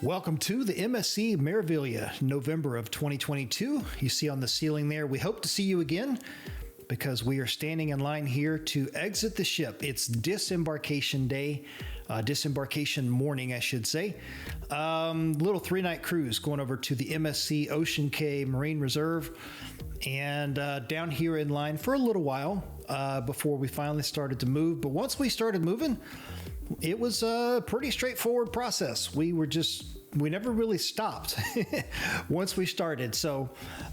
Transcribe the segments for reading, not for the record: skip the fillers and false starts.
Welcome to the MSC Meraviglia, November of 2022. You see on the ceiling there, we hope to see you again because we are standing in line here to exit the ship. It's disembarkation day, disembarkation morning, I should say. Little 3-night cruise going over to the MSC Ocean Cay Marine Reserve and down here in line for a little while before we finally started to move. But once we started moving, it was a pretty straightforward process. We never really stopped once we started. So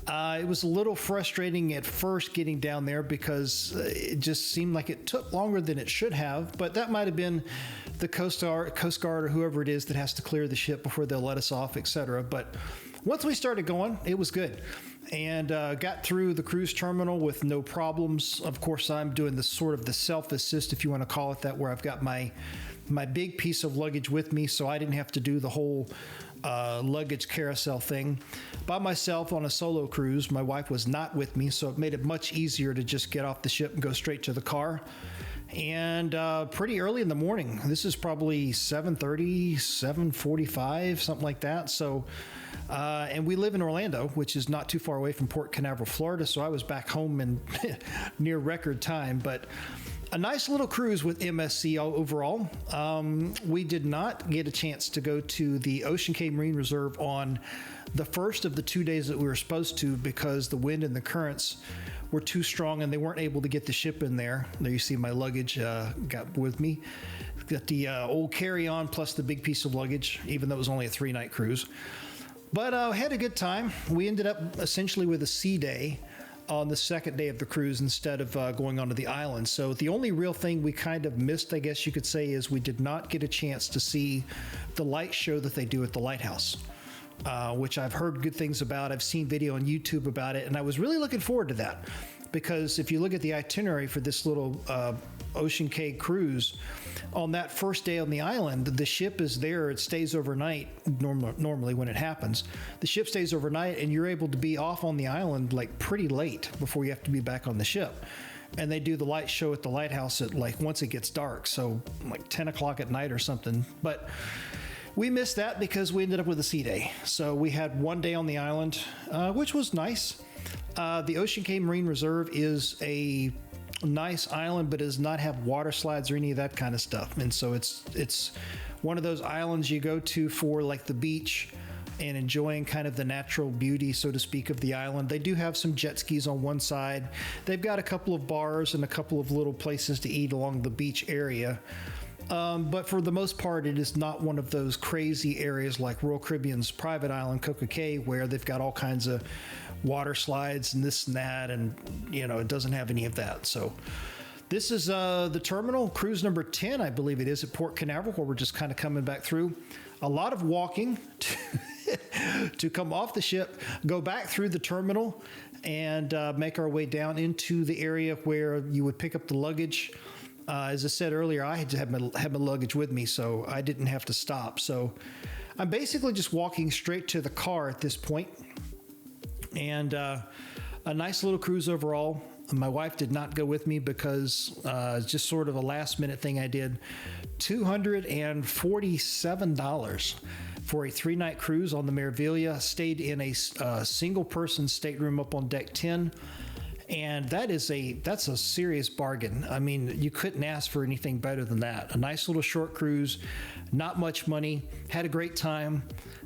it was a little frustrating at first getting down there because it just seemed like it took longer than it should have. But that might have been the Coast Guard or whoever it is that has to clear the ship before they'll let us off, etc. But once we started going, it was good. And got through the cruise terminal with no problems. Of course, I'm doing the sort of the self-assist, if you want to call it that, where I've got my big piece of luggage with me, so I didn't have to do the whole luggage carousel thing by myself on a solo cruise. My wife was not with me, so it made it much easier to just get off the ship and go straight to the car. And pretty early in the morning, this is probably 7:30, 7:45, something like that. So, and we live in Orlando, which is not too far away from Port Canaveral, Florida. So I was back home in near record time, but a nice little cruise with MSC overall. We did not get a chance to go to the Ocean Cay Marine Reserve on the first of the 2 days that we were supposed to because the wind and the currents were too strong and they weren't able to get the ship in there. There you see my luggage got with me. Got the old carry-on plus the big piece of luggage, even though it was only a 3-night cruise. But had a good time. We ended up essentially with a sea day on the second day of the cruise instead of going onto the island. So the only real thing we kind of missed, I guess you could say, is we did not get a chance to see the light show that they do at the lighthouse, which I've heard good things about. I've seen video on YouTube about it, and I was really looking forward to that because if you look at the itinerary for this little Ocean Cay cruise, on that first day on the island, the ship is there. It stays overnight. Normally when it happens, the ship stays overnight and you're able to be off on the island like pretty late before you have to be back on the ship. And they do the light show at the lighthouse at like once it gets dark. So like 10 o'clock at night or something. But we missed that because we ended up with a sea day. So we had 1 day on the island, which was nice. The Ocean Cay Marine Reserve is a nice island, but does not have water slides or any of that kind of stuff. And so it's one of those islands you go to for like the beach and enjoying kind of the natural beauty, so to speak, of the island. They do have some jet skis on one side. They've got a couple of bars and a couple of little places to eat along the beach area. But for the most part, it is not one of those crazy areas like Royal Caribbean's private island, Coco Cay, where they've got all kinds of water slides and this and that, and it doesn't have any of that. So this is the terminal, cruise number 10, I believe it is, at Port Canaveral, where we're just kind of coming back through. A lot of walking to come off the ship, go back through the terminal, and make our way down into the area where you would pick up the luggage. As I said earlier, I had to have my luggage with me, so I didn't have to stop. So I'm basically just walking straight to the car at this point. And a nice little cruise overall. My wife did not go with me because just sort of a last minute thing I did. $247 for a 3-night cruise on the Meraviglia. Stayed in a single person stateroom up on deck 10. And that's a serious bargain. I mean, you couldn't ask for anything better than that. A nice little short cruise, not much money, had a great time.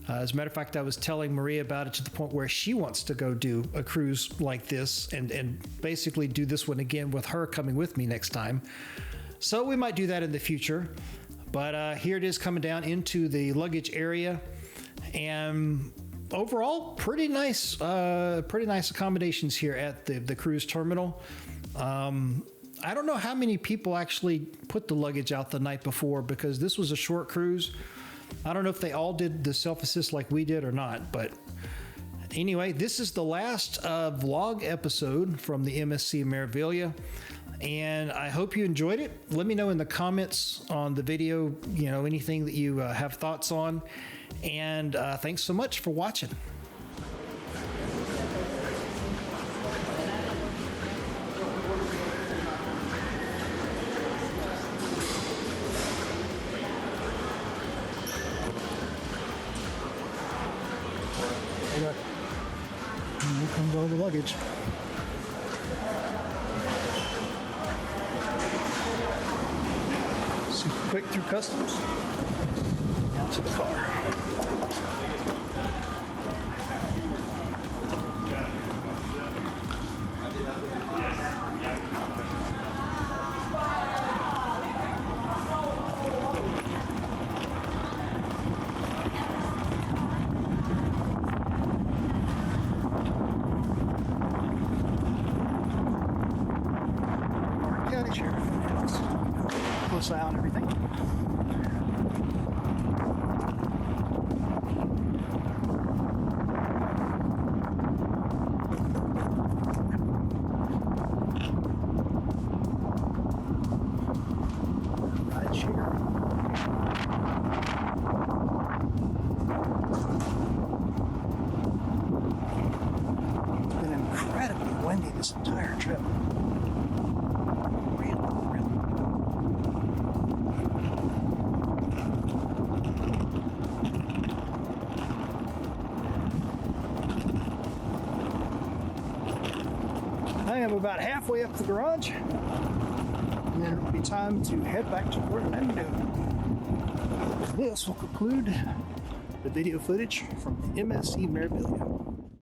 As a matter of fact, I was telling Maria about it to the point where she wants to go do a cruise like this and basically do this one again with her coming with me next time. So we might do that in the future. But here it is coming down into the luggage area. And overall, pretty nice accommodations here at the cruise terminal. I don't know how many people actually put the luggage out the night before because this was a short cruise. I don't know if they all did the self-assist like we did or not, but anyway, this is the last vlog episode from the MSC Meraviglia, and I hope you enjoyed it. Let me know in the comments on the video, anything that you have thoughts on, and thanks so much for watching. And here comes all the luggage. Super quick through customs. Out to the car. Close eye on everything. Ride share. It's been incredibly windy this entire trip. I am about halfway up the garage, and then it'll be time to head back to Port Canaveral. This will conclude the video footage from the MSC Meraviglia.